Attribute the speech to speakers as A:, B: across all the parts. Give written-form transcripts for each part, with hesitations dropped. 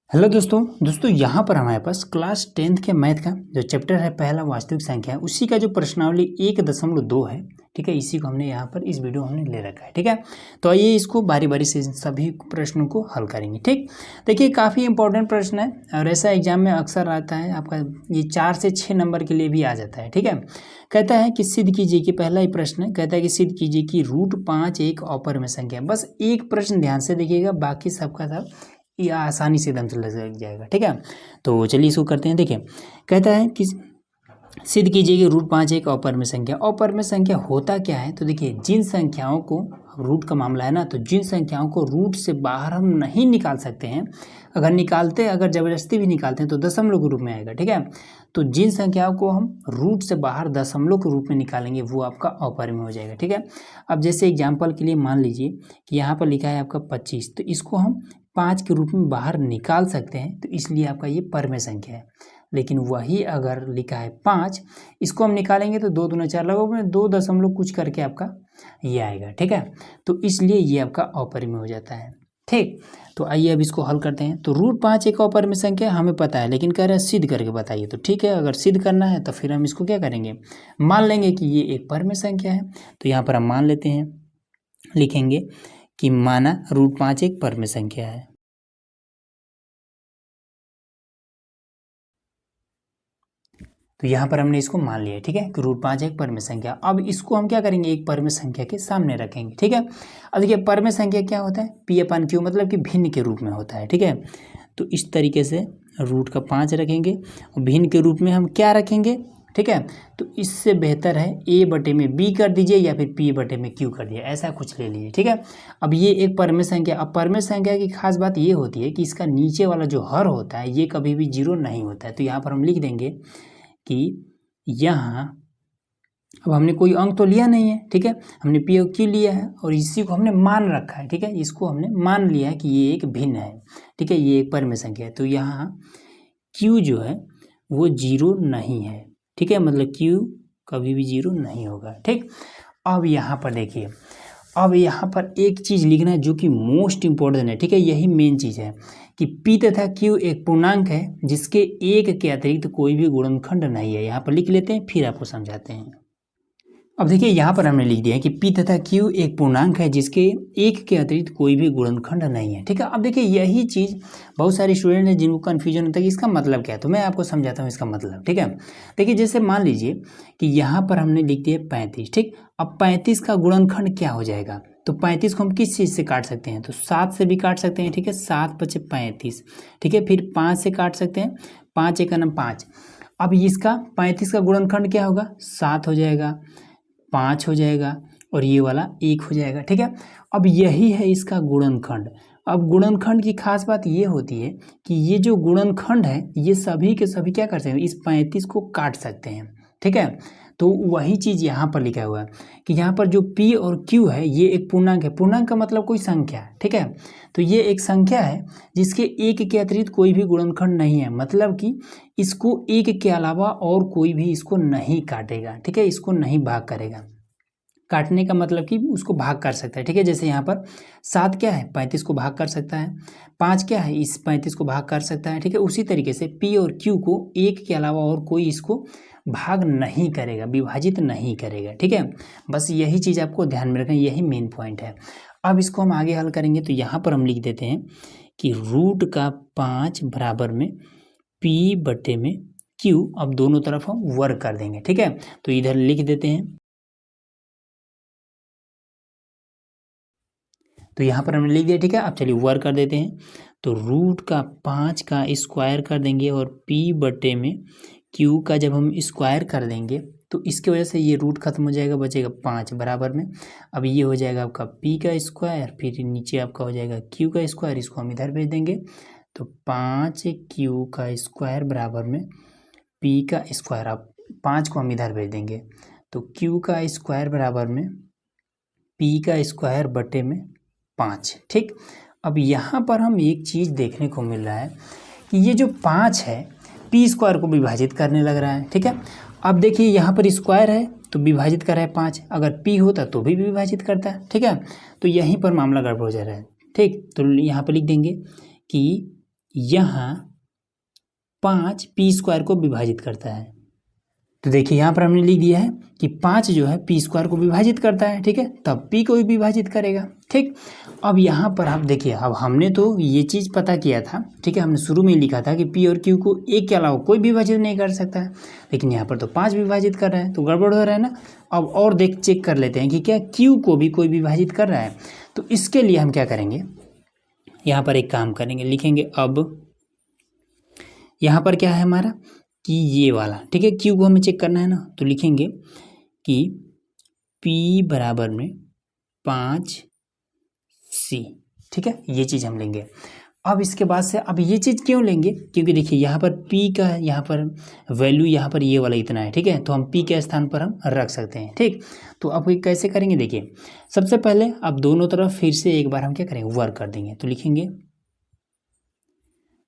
A: Hello दोस्तों यहाँ पर हमारे पास क्लास 10th के मैथ का जो चैप्टर है पहला वास्तविक संख्या है उसी का जो प्रश्नावली 1.2 है। ठीक है, इसी को हमने यहाँ पर इस वीडियो हमने ले रखा है। ठीक है, तो आइए इसको बारी बारी से सभी प्रश्नों को हल करेंगे। ठीक, देखिए काफ़ी इंपॉर्टेंट प्रश्न है और ऐसा एग्जाम में अक्सर आता है आपका, ये 4 से 6 नंबर के लिए भी आ जाता है। ठीक है, कहता है कि सिद्ध कीजिए कि पहला ही प्रश्न है, कहता है कि सिद्ध कीजिए कि √5 एक अपरिमेय संख्या है। बस एक प्रश्न ध्यान से देखिएगा, बाकी सबका सब ये आसानी से एकदम से लग जाएगा। ठीक है, तो चलिए इसको करते हैं। देखिए कहता है कि सिद्ध कीजिए कि √5 एक अपरिमेय संख्या। अपरिमेय संख्या होता क्या है, तो देखिए जिन संख्याओं को, रूट का मामला है ना, तो जिन संख्याओं को रूट से बाहर हम नहीं निकाल सकते हैं, अगर जबरदस्ती भी निकालते हैं तो दशमलव के रूप में आएगा। ठीक है, तो जिन संख्याओं को हम रूट से बाहर दशमलव के रूप में निकालेंगे वो आपका अपरिमेय हो जाएगा। ठीक है, अब जैसे एग्जाम्पल के लिए मान लीजिए कि यहाँ पर लिखा है आपका 25, तो इसको हम 5 के रूप में बाहर निकाल सकते हैं, तो इसलिए आपका ये परिमेय संख्या है। लेकिन वही अगर लिखा है 5, इसको हम निकालेंगे तो 2 दूना 4 लगभग में 2 दशमलव कुछ करके आपका ये आएगा। ठीक है, तो इसलिए ये आपका अपरिमेय हो जाता है। ठीक, तो आइए अब इसको हल करते हैं। तो √5 एक अपरिमेय संख्या हमें पता है, लेकिन कह रहा है सिद्ध करके बताइए। तो ठीक है, अगर सिद्ध करना है तो फिर हम इसको क्या करेंगे, मान लेंगे कि ये एक परिमेय संख्या है। तो यहाँ पर हम मान लेते हैं, लिखेंगे कि माना √5 एक परिमेय संख्या है। तो यहाँ पर हमने इसको मान लिया। ठीक है, कि √5 एक परिमेय संख्या। अब इसको हम क्या करेंगे, एक परिमेय संख्या के सामने रखेंगे। ठीक है, अब देखिए परिमेय संख्या क्या होता है, P/Q, मतलब कि भिन्न के रूप में होता है। ठीक है, तो इस तरीके से √5 रखेंगे और भिन्न के रूप में हम क्या रखेंगे। ठीक है, तो इससे बेहतर है A/B कर दीजिए या फिर P/Q कर दिए, ऐसा कुछ ले लीजिए। ठीक है, अब ये एक परिमेय संख्या। अब परिमेय संख्या की खास बात ये होती है कि इसका नीचे वाला जो हर होता है ये कभी भी 0 नहीं होता है। तो यहाँ पर हम लिख देंगे कि यहाँ, अब हमने कोई अंक तो लिया नहीं है। ठीक है, हमने P और Q लिया है और इसी को हमने मान रखा है। ठीक है, इसको हमने मान लिया है कि ये एक भिन्न है। ठीक है, ये एक परिमेय संख्या है, तो यहाँ Q जो है वो 0 नहीं है। ठीक है, मतलब Q कभी भी 0 नहीं होगा। ठीक, अब यहाँ पर देखिए, अब यहाँ पर एक चीज़ लिखना है जो कि मोस्ट इम्पोर्टेंट है। ठीक है, यही मेन चीज़ है कि P तथा Q एक पूर्णांक है जिसके एक के अतिरिक्त कोई भी गुणनखंड नहीं है। यहाँ पर लिख लेते हैं, फिर आपको समझाते हैं। अब देखिए यहाँ पर हमने लिख दिया है कि P तथा Q एक पूर्णांक है जिसके एक के अतिरिक्त कोई भी गुणनखंड नहीं है। ठीक है, अब देखिए यही चीज़ बहुत सारे स्टूडेंट हैं जिनको कन्फ्यूजन होता है कि इसका मतलब क्या है, तो मैं आपको समझाता हूँ इसका मतलब। ठीक है, देखिए जैसे मान लीजिए कि यहाँ पर हमने लिख दिया 35। ठीक, अब 35 का गुणनखंड क्या हो जाएगा, तो 35 को हम किस चीज़ से काट सकते हैं, तो 7 से भी काट सकते हैं। ठीक है, 7 × 35। ठीक है, फिर 5 से काट सकते हैं, 5 × 1 = 5। अब इसका 35 का गुणनखंड क्या होगा, 7 हो जाएगा, 5 हो जाएगा और ये वाला 1 हो जाएगा। ठीक है, अब यही है इसका गुणनखंड। अब गुणनखंड की खास बात ये होती है कि ये जो गुणनखंड है ये सभी के सभी क्या कर सकते हैं, इस 35 को काट सकते हैं। ठीक है, तो वही चीज़ यहाँ पर लिखा हुआ है कि यहाँ पर जो P और Q है ये एक पूर्णांक है। पूर्णांक का मतलब कोई संख्या। ठीक है, तो ये एक संख्या है जिसके एक के अतिरिक्त कोई भी गुणनखंड नहीं है, मतलब कि इसको एक के अलावा और कोई भी इसको नहीं काटेगा। ठीक है, इसको नहीं भाग करेगा। काटने का मतलब कि उसको भाग कर सकता है। ठीक है, जैसे यहाँ पर 7 क्या है, 35 को भाग कर सकता है, 5 क्या है, इस 35 को भाग कर सकता है। ठीक है, उसी तरीके से P और Q को एक के अलावा और कोई इसको भाग नहीं करेगा, विभाजित नहीं करेगा। ठीक है, बस यही चीज़ आपको ध्यान में रखना, यही मेन पॉइंट है। अब इसको हम आगे हल करेंगे, तो यहाँ पर हम लिख देते हैं कि √5 बराबर में P/Q। अब दोनों तरफ हम वर्ग कर देंगे। ठीक है, तो इधर लिख देते हैं, तो यहाँ पर हमने लिख दिया। ठीक है, अब चलिए वर्क कर देते हैं, तो √5 का स्क्वायर कर देंगे और P/Q का जब हम स्क्वायर कर देंगे तो इसकी वजह से ये रूट खत्म हो जाएगा, बचेगा 5 बराबर में। अब ये हो जाएगा आपका P का स्क्वायर, फिर नीचे आपका हो जाएगा Q का स्क्वायर, इसको हम इधर भेज देंगे। तो 5Q का स्क्वायर बराबर में P का स्क्वायर, अब 5 को हम इधर भेज देंगे, तो Q का स्क्वायर बराबर में P का स्क्वायर बटे में 5। ठीक, अब यहाँ पर हम एक चीज़ देखने को मिल रहा है कि ये जो 5 है P स्क्वायर को विभाजित करने लग रहा है। ठीक है, अब देखिए यहाँ पर स्क्वायर है तो विभाजित कर रहा है 5, अगर P होता तो भी विभाजित करता है। ठीक है, तो यहीं पर मामला गड़बड़ हो जा रहा है। ठीक, तो यहाँ पर लिख देंगे कि यहाँ 5 पी स्क्वायर को विभाजित करता है। तो देखिए यहाँ पर हमने लिख दिया है कि 5 जो है पी स्क्वायर को विभाजित करता है, ठीक है, तब पी को भी विभाजित करेगा, ठीक। अब यहाँ पर आप देखिए, अब हमने तो ये चीज़ पता किया था, ठीक है, हमने शुरू में लिखा था कि पी और क्यू को एक के अलावा कोई विभाजित नहीं कर सकता है, लेकिन यहाँ पर तो 5 विभाजित कर रहा है, तो गड़बड़ हो रहा है ना। अब और चेक कर लेते हैं कि क्या क्यू को भी कोई विभाजित कर रहा है। तो इसके लिए हम क्या करेंगे, यहाँ पर एक काम करेंगे, लिखेंगे अब यहाँ पर क्या है हमारा कि ये वाला, ठीक है, क्यू को हमें चेक करना है ना, तो लिखेंगे कि P बराबर में 5C, ठीक है, ये चीज़ हम लेंगे। अब इसके बाद से अब ये चीज़ क्यों लेंगे, क्योंकि देखिए यहाँ पर P का यहाँ पर वैल्यू यहाँ पर ये वाला इतना है, ठीक है, तो हम P के स्थान पर हम रख सकते हैं, ठीक। तो अब ये कैसे करेंगे, देखिए सबसे पहले अब दोनों तरफ फिर से एक बार हम क्या करेंगे, वर्क कर देंगे। तो लिखेंगे,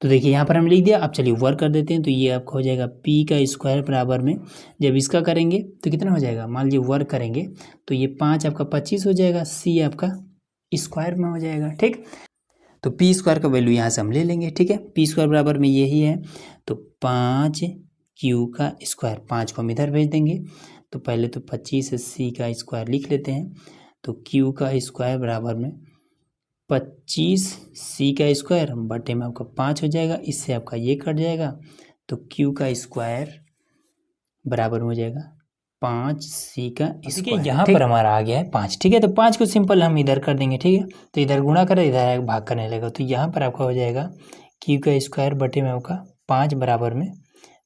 A: तो देखिए यहाँ पर हम लिख दिया। अब चलिए वर्क कर देते हैं, तो ये आपका हो जाएगा पी का स्क्वायर बराबर में, जब इसका करेंगे तो कितना हो जाएगा, मान लीजिए वर्क करेंगे तो ये 5 आपका 25 हो जाएगा, सी आपका स्क्वायर में हो जाएगा, ठीक। तो पी स्क्वायर का वैल्यू यहाँ से हम ले लेंगे, ठीक है, पी स्क्वायर बराबर में यही है, तो 5 क्यू का स्क्वायर, 5 को हम इधर भेज देंगे, तो पहले तो 25 सी का स्क्वायर लिख लेते हैं, तो क्यू का स्क्वायर बराबर में 25 सी का स्क्वायर बटे में आपका 5 हो जाएगा, इससे आपका ये कट जाएगा, तो क्यू का स्क्वायर बराबर हो जाएगा 5 सी का स्क्वायर। यहाँ पर हमारा आ गया है 5, ठीक है, तो 5 को सिंपल हम इधर कर देंगे, ठीक है, तो इधर गुणा करें, इधर भाग करने लगेगा, तो यहाँ पर आपका हो जाएगा क्यू का स्क्वायर बटे में आपका 5 बराबर में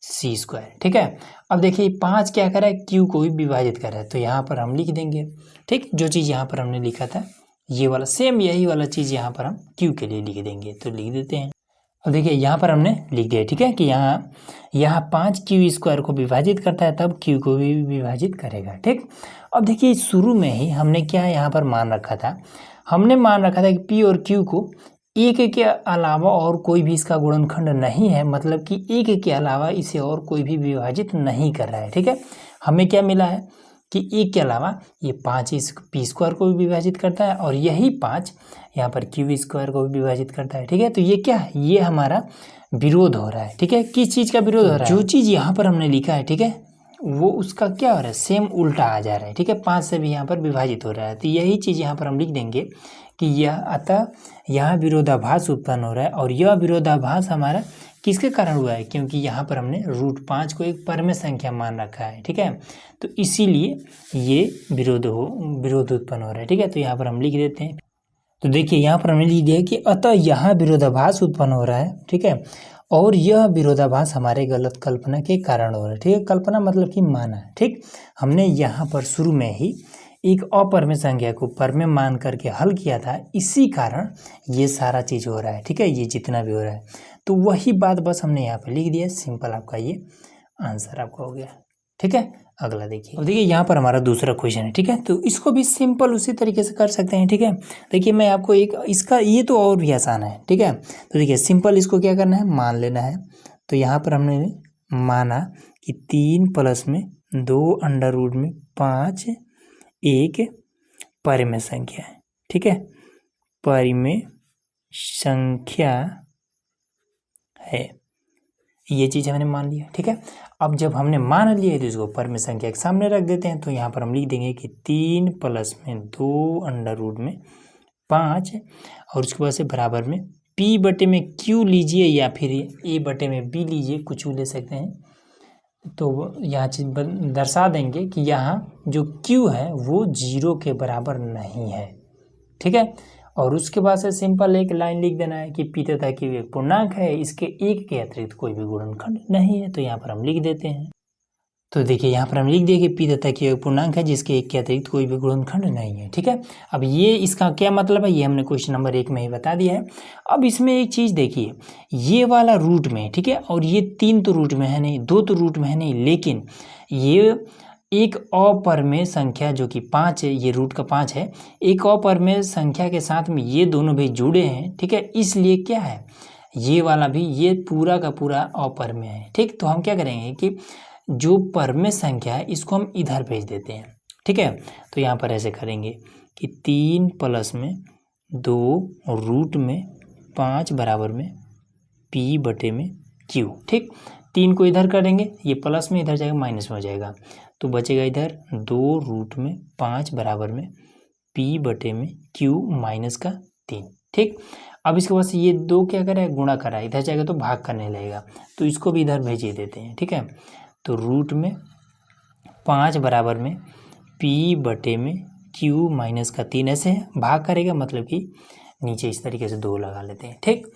A: सी स्क्वायर, ठीक है। अब देखिए 5 क्या कर रहा है, क्यू को भी विभाजित कर रहा है, तो यहाँ पर हम लिख देंगे, ठीक, जो चीज़ यहाँ पर हमने लिखा था ये वाला सेम यही वाला चीज़ यहाँ पर हम क्यू के लिए लिख देंगे, तो लिख देते हैं। अब देखिए यहाँ पर हमने लिख दिया, ठीक है, कि यहाँ 5 क्यू स्क्वायर को विभाजित करता है, तब क्यू को भी विभाजित करेगा, ठीक। अब देखिए शुरू में ही हमने क्या यहाँ पर मान रखा था, हमने मान रखा था कि पी और क्यू को एक के अलावा और कोई भी इसका गुणनखंड नहीं है, मतलब कि एक के अलावा इसे और कोई भी विभाजित नहीं कर रहा है, ठीक है। हमें क्या मिला है कि एक के अलावा ये 5 इस पी स्क्वायर को भी विभाजित करता है, और यही 5 यहाँ पर क्यू स्क्वायर को भी विभाजित करता है, ठीक है। तो ये क्या है, ये हमारा विरोध हो रहा है, ठीक है, किस चीज़ का विरोध हो रहा है, जो चीज़ यहाँ पर हमने लिखा है, ठीक है, वो उसका क्या हो रहा है, सेम उल्टा आ जा रहा है, ठीक है, 5 से भी यहाँ पर विभाजित हो रहा है। तो यही चीज़ यहाँ पर हम लिख देंगे कि यह अतः यहाँ विरोधाभास उत्पन्न हो रहा है, और यह विरोधाभास हमारा किसके कारण हुआ है, क्योंकि यहाँ पर हमने √5 को एक परमेय संख्या मान रखा है, ठीक है, तो इसीलिए ये विरोध उत्पन्न हो रहा है, ठीक है। तो यहाँ पर हम लिख देते हैं, तो देखिए यहाँ पर हमने लिख दिया कि अतः यहाँ विरोधाभास उत्पन्न हो रहा है, ठीक है, और यह विरोधाभास हमारे गलत कल्पना के कारण हो रहा है, ठीक है, कल्पना मतलब कि माना, ठीक। हमने यहाँ पर शुरू में ही एक अपरमेय संख्या को परमेय मान करके हल किया था, इसी कारण ये सारा चीज़ हो रहा है, ठीक है, ये जितना भी हो रहा है, तो वही बात बस हमने यहाँ पे लिख दिया, सिंपल आपका ये आंसर आपका हो गया, ठीक है। अगला देखिए, अब देखिए यहाँ पर हमारा दूसरा क्वेश्चन है, ठीक है, तो इसको भी सिंपल उसी तरीके से कर सकते हैं, ठीक है। देखिए मैं आपको एक इसका ये तो और भी आसान है, ठीक है, तो देखिए सिंपल इसको क्या करना है, मान लेना है। तो यहाँ पर हमने माना कि 3 + में 2 √5 एक परिमेय संख्या है, ठीक है, परिमेय संख्या है, ये चीज़ हमने मान लिया, ठीक है। अब जब हमने मान लिया है तो इसको परमेय संख्या के सामने रख देते हैं, तो यहाँ पर हम लिख देंगे कि 3 + में 2 √5, और उसके बाद से बराबर में p बटे में q लीजिए या फिर a बटे में b लीजिए, कुछ भी ले सकते हैं। तो यहाँ चीज़ दर्शा देंगे कि यहाँ जो q है वो 0 के बराबर नहीं है, ठीक है, और उसके बाद से सिंपल एक लाइन लिख देना है कि p तथा q एक पूर्णांक है, इसके एक के अतिरिक्त कोई भी गुणनखंड नहीं है, तो यहाँ पर हम लिख देते हैं। तो देखिए यहाँ पर हम लिख दिए कि p तथा q एक पूर्णांक है जिसके एक के अतिरिक्त कोई भी गुणनखंड नहीं है, ठीक है। अब ये इसका क्या मतलब है, ये हमने क्वेश्चन नंबर 1 में ही बता दिया है। अब इसमें एक चीज़ देखिए, ये वाला रूट में, ठीक है, और ये 3 तो रूट में है नहीं, 2 तो रूट में है नहीं, लेकिन ये एक अपरमेय संख्या जो कि 5 है, ये रूट का 5 है, एक अपरमेय संख्या के साथ में ये दोनों भी जुड़े हैं, ठीक है, इसलिए क्या है, ये वाला भी ये पूरा का पूरा अपरमेय है, ठीक। तो हम क्या करेंगे कि जो परमेय संख्या है इसको हम इधर भेज देते हैं, ठीक है। तो यहाँ पर ऐसे करेंगे कि 3 + में 2 √5 बराबर में पी बटे में क्यू। ठीक, 3 को इधर करेंगे, ये प्लस में इधर जाएगा माइनस में हो जाएगा, तो बचेगा इधर 2√5 बराबर में पी बटे में क्यू माइनस का 3। ठीक, अब इसके बाद से ये 2 क्या करा है, गुणा करा है, इधर जाएगा तो भाग करने लगेगा, तो इसको भी इधर भेजिए देते हैं। ठीक है, तो √5 बराबर में पी बटे में क्यू माइनस का 3 ऐसे भाग करेगा, मतलब कि नीचे इस तरीके से 2 लगा लेते हैं। ठीक,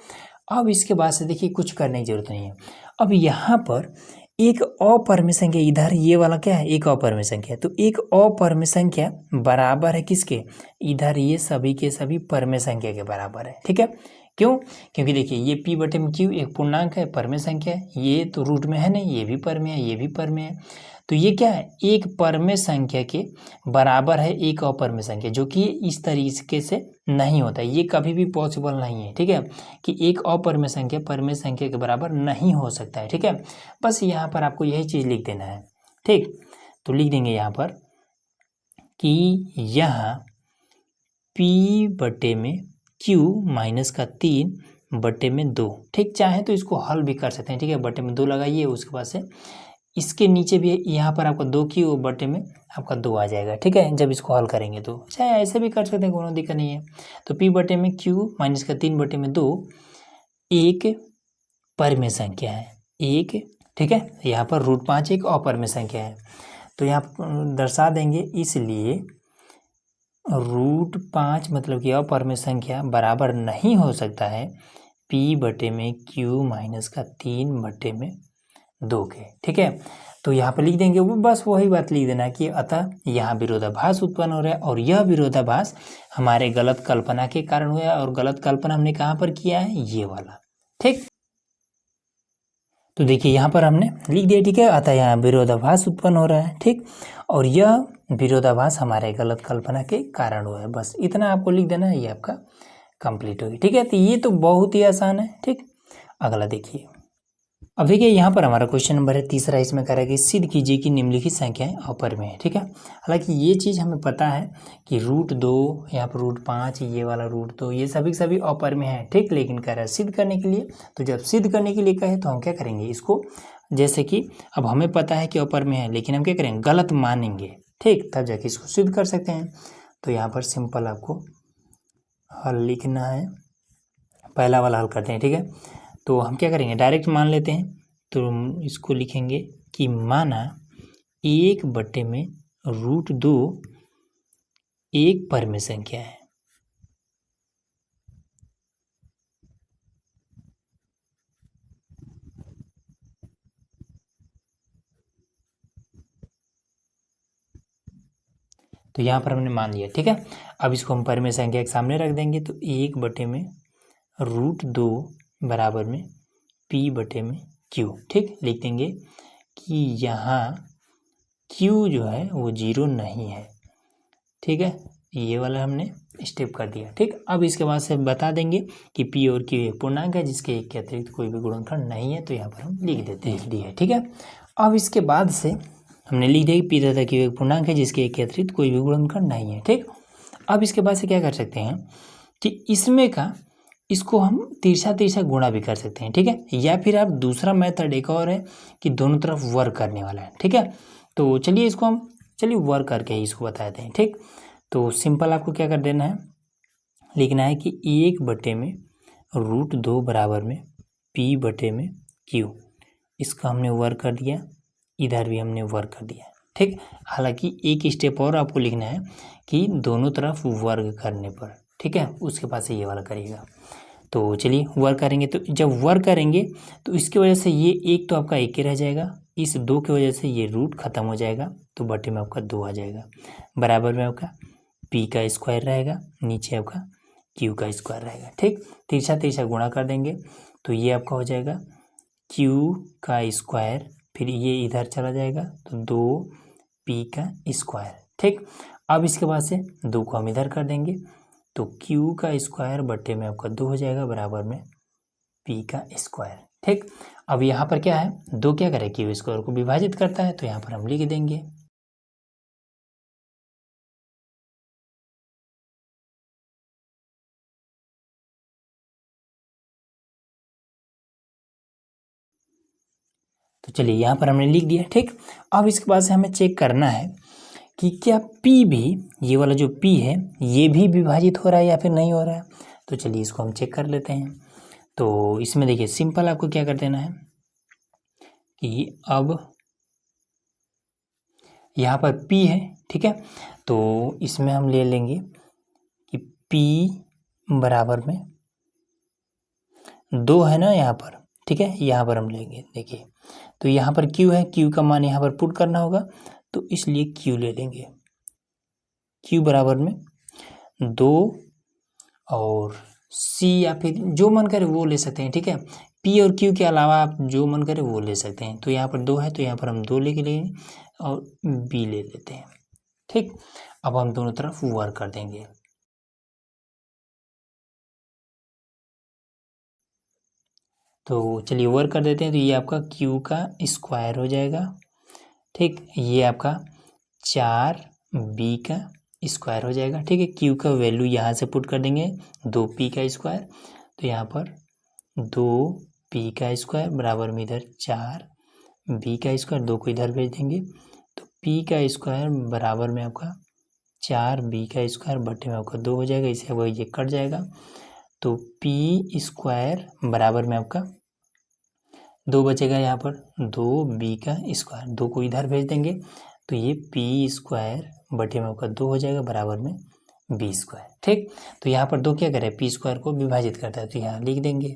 A: अब इसके बाद से देखिए कुछ करने की जरूरत नहीं है। अब यहाँ पर एक अपरिमेय संख्या, इधर ये वाला क्या है, एक अपरिमेय संख्या, तो एक अपरिमेय संख्या बराबर है किसके, इधर ये सभी के सभी परिमेय संख्या के बराबर है। ठीक है, क्यों, क्योंकि देखिए ये पी बटे में क्यू एक पूर्णांक है, परिमेय संख्या है, ये तो रूट में है नहीं, ये भी परिमेय है, ये भी परिमेय है, तो ये क्या है, एक परिमेय संख्या के बराबर है एक अपरिमेय संख्या, जो कि इस तरीके से नहीं होता है, ये कभी भी पॉसिबल नहीं है। ठीक है, कि एक अपरिमेय संख्या परिमेय संख्या के बराबर नहीं हो सकता है। ठीक है, बस यहाँ पर आपको यही चीज़ लिख देना है। ठीक, तो लिख देंगे यहाँ पर कि यहाँ पी बटे में क्यू माइनस का 3 बटे में 2। ठीक, चाहे तो इसको हल भी कर सकते हैं। ठीक है, बटे में 2 लगाइए, उसके बाद से इसके नीचे भी यहाँ पर आपका 2 क्यू बटे में आपका 2 आ जाएगा। ठीक है, जब इसको हल करेंगे तो चाहे ऐसे भी कर सकते हैं, कोई दिक्कत नहीं है। तो पी बटे में क्यू माइनस का 3 बटे में 2 एक परिमेय संख्या है, एक। ठीक है, यहाँ पर √5 एक अपरिमेय संख्या है, तो यहाँ दर्शा देंगे, इसलिए √5 मतलब कि अपरिमेय संख्या बराबर नहीं हो सकता है पी बटे में क्यू माइनस का 3 बटे में 2 के। ठीक है, तो यहाँ पर लिख देंगे, वो बस वही बात लिख देना कि अतः यहाँ विरोधाभास उत्पन्न हो रहा है, और यह विरोधाभास हमारे गलत कल्पना के कारण हुआ है, और गलत कल्पना हमने कहाँ पर किया है, ये वाला। ठीक, तो देखिए यहाँ पर हमने लिख दिया। ठीक है, अतः यहाँ विरोधाभास उत्पन्न हो रहा है। ठीक, और यह विरोधाभास हमारे गलत कल्पना के कारण हुआ है, बस इतना आपको लिख देना है, ये आपका कंप्लीट होगी। ठीक है, तो ये तो बहुत ही आसान है। ठीक, अगला देखिए। अब देखिए यहाँ पर हमारा क्वेश्चन नंबर है तीसरा, इसमें कह रहा है कि सिद्ध कीजिए कि निम्नलिखित संख्याएं अपरिमेय है। ठीक है, हालांकि ये चीज़ हमें पता है कि √2, यहाँ पर √5, ये वाला √2, ये सभी सभी अपरिमेय है। ठीक, लेकिन कह रहा है सिद्ध करने के लिए, तो जब सिद्ध करने के लिए कहे तो हम क्या करेंगे, इसको जैसे कि अब हमें पता है कि अपरिमेय है, लेकिन हम क्या करेंगे, गलत मानेंगे। ठीक, तब जाके इसको सिद्ध कर सकते हैं। तो यहाँ पर सिंपल आपको हल लिखना है, पहला वाला हल करते हैं। ठीक है, तो हम क्या करेंगे, डायरेक्ट मान लेते हैं, तो हम इसको लिखेंगे कि माना 1 बटे में √2 एक परिमेय संख्या है। तो यहाँ पर हमने मान लिया। ठीक है, अब इसको हम परिमेय संख्या के सामने रख देंगे, तो 1 बटे में √2 बराबर में पी बटे में क्यू। ठीक, लिख देंगे कि यहाँ क्यू जो है वो 0 नहीं है। ठीक है, ये वाला हमने स्टेप कर दिया। ठीक, अब इसके बाद से बता देंगे कि पी और क्यू एक पूर्णांक है जिसके एक के अतिरिक्त कोई भी गुणनखंड नहीं है, तो यहाँ पर हम लिख देते हैं, लिख दिया है। ठीक है, अब इसके बाद से हमने लिख दिया कि पी तथा क्यू एक पूर्णांक है जिसके एक के अतिरिक्त कोई भी गुणनखंड नहीं है। ठीक, अब इसके बाद से क्या कर सकते हैं कि इसमें का इसको हम तिरछा तिरछा गुणा भी कर सकते हैं। ठीक है, या फिर आप दूसरा मेथड एक और है कि दोनों तरफ वर्क करने वाला है। ठीक है, तो चलिए इसको हम वर्क करके ही इसको बताते हैं। ठीक, तो सिंपल आपको क्या कर देना है, लिखना है कि 1 बटे में √2 बराबर में पी बटे में क्यू, इसका हमने वर्क कर दिया, इधर भी हमने वर्क कर दिया। ठीक, हालांकि एक स्टेप और आपको लिखना है कि दोनों तरफ वर्ग करने पर। ठीक है, उसके बाद से ये वाला करिएगा। तो चलिए वर्क करेंगे, तो जब वर्क करेंगे तो इसकी वजह से ये एक तो आपका एक ही रह जाएगा, इस 2 की वजह से ये रूट खत्म हो जाएगा, तो बटे में आपका 2 आ जाएगा, बराबर में आपका पी का स्क्वायर रहेगा, नीचे आपका क्यू का स्क्वायर रहेगा। ठीक, तिरछा तिरछा गुणा कर देंगे तो ये आपका हो जाएगा क्यू का स्क्वायर, फिर ये इधर चला जाएगा तो 2 पी का स्क्वायर। ठीक, अब इसके बाद से 2 को हम इधर कर देंगे तो क्यू का स्क्वायर बटे में आपका 2 हो जाएगा, बराबर में पी का स्क्वायर। ठीक, अब यहाँ पर क्या है, 2 क्या करे, क्यू स्क्वायर को विभाजित करता है, तो यहाँ पर हम लिख देंगे तो चलिए यहाँ पर हमने लिख दिया, ठीक। अब इसके बाद से हमें चेक करना है कि क्या P भी, ये वाला जो P है ये भी विभाजित हो रहा है या फिर नहीं हो रहा है। तो चलिए इसको हम चेक कर लेते हैं। तो इसमें देखिए सिंपल आपको क्या कर देना है कि अब यहाँ पर P है, ठीक है। तो इसमें हम ले लेंगे कि P बराबर में 2 है ना यहाँ पर, ठीक है। यहाँ पर हम लेंगे, देखिए तो यहाँ पर Q है, Q का मान यहाँ पर पुट करना होगा, तो इसलिए Q ले लेंगे। Q बराबर में 2 और C या फिर जो मन करे वो ले सकते हैं, ठीक है। P और Q के अलावा आप जो मन करे वो ले सकते हैं। तो यहाँ पर 2 है तो यहाँ पर हम 2 लेके लेंगे और B ले लेते हैं, ठीक। अब हम दोनों तरफ वर्क कर देंगे। तो चलिए वर्क कर देते हैं। तो ये आपका Q का स्क्वायर हो जाएगा, ठीक। ये आपका 4B का स्क्वायर हो जाएगा, ठीक है। Q का वैल्यू यहाँ से पुट कर देंगे 2P का स्क्वायर, तो यहाँ पर 2P का स्क्वायर बराबर में इधर 4B का स्क्वायर, 2 को इधर भेज देंगे तो P का स्क्वायर बराबर में आपका 4B का स्क्वायर बटे में आपका 2 हो जाएगा। इसे वो ये कट जाएगा तो P स्क्वायर बराबर में आपका 2 बचेगा, यहाँ पर 2B का स्क्वायर, 2 को इधर भेज देंगे तो ये P स्क्वायर बटे में आपका 2 हो जाएगा बराबर में B स्क्वायर, ठीक। तो यहाँ पर 2 क्या करें, P स्क्वायर को विभाजित करता है, तो यहाँ लिख देंगे।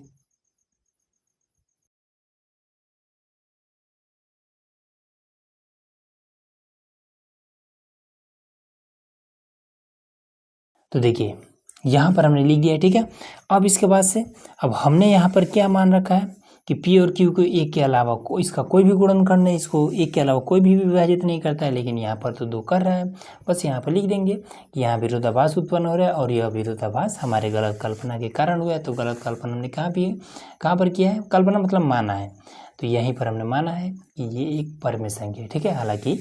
A: तो देखिए यहाँ पर हमने लिख दिया है, ठीक है। अब इसके बाद से अब हमने यहाँ पर क्या मान रखा है कि P और Q को एक के अलावा इसका कोई भी गुणनखंड नहीं, इसको एक के अलावा कोई भी विभाजित नहीं करता है, लेकिन यहाँ पर तो 2 कर रहा है। बस यहाँ पर लिख देंगे कि यहाँ विरोधाभास उत्पन्न हो रहा है और यह विरोधाभास हमारे गलत कल्पना के कारण हुआ है। तो गलत कल्पना हमने कहाँ पर किया है, कल्पना मतलब माना है, तो यहीं पर हमने माना है कि ये एक परमेय संख्या है, ठीक है। हालांकि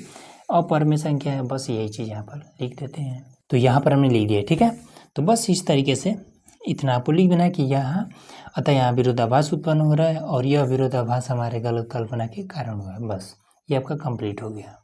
A: अपरमेय संख्या है, बस यही चीज़ यहाँ पर लिख देते हैं। तो यहाँ पर हमने लिख दिया, ठीक है। तो बस इस तरीके से इतना आपको लिख देना है कि अतः यहाँ विरोधाभास उत्पन्न हो रहा है और यह विरोधाभास हमारे गलत कल्पना के कारण हुआ है। बस ये आपका कंप्लीट हो गया।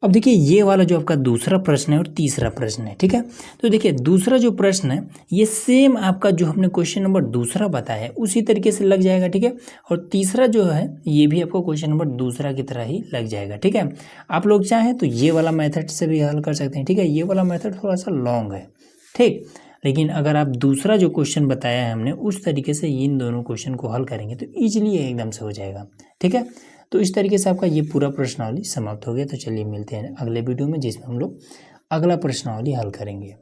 A: अब देखिए ये वाला जो आपका दूसरा प्रश्न है और तीसरा प्रश्न है, ठीक है। तो देखिए दूसरा जो प्रश्न है ये सेम आपका जो हमने क्वेश्चन नंबर दूसरा बताया है उसी तरीके से लग जाएगा, ठीक है। और तीसरा जो है ये भी आपको क्वेश्चन नंबर दूसरा की तरह ही लग जाएगा, ठीक है। आप लोग चाहें तो ये वाला मेथड से भी हल कर सकते हैं, ठीक है। ये वाला मेथड थोड़ा सा लॉन्ग है, ठीक। लेकिन अगर आप दूसरा जो क्वेश्चन बताया है हमने उस तरीके से इन दोनों क्वेश्चन को हल करेंगे तो ईजिली एकदम से हो जाएगा, ठीक है। तो इस तरीके से आपका ये पूरा प्रश्नावली समाप्त हो गया। तो चलिए मिलते हैं अगले वीडियो में जिसमें हम लोग अगला प्रश्नावली हल करेंगे।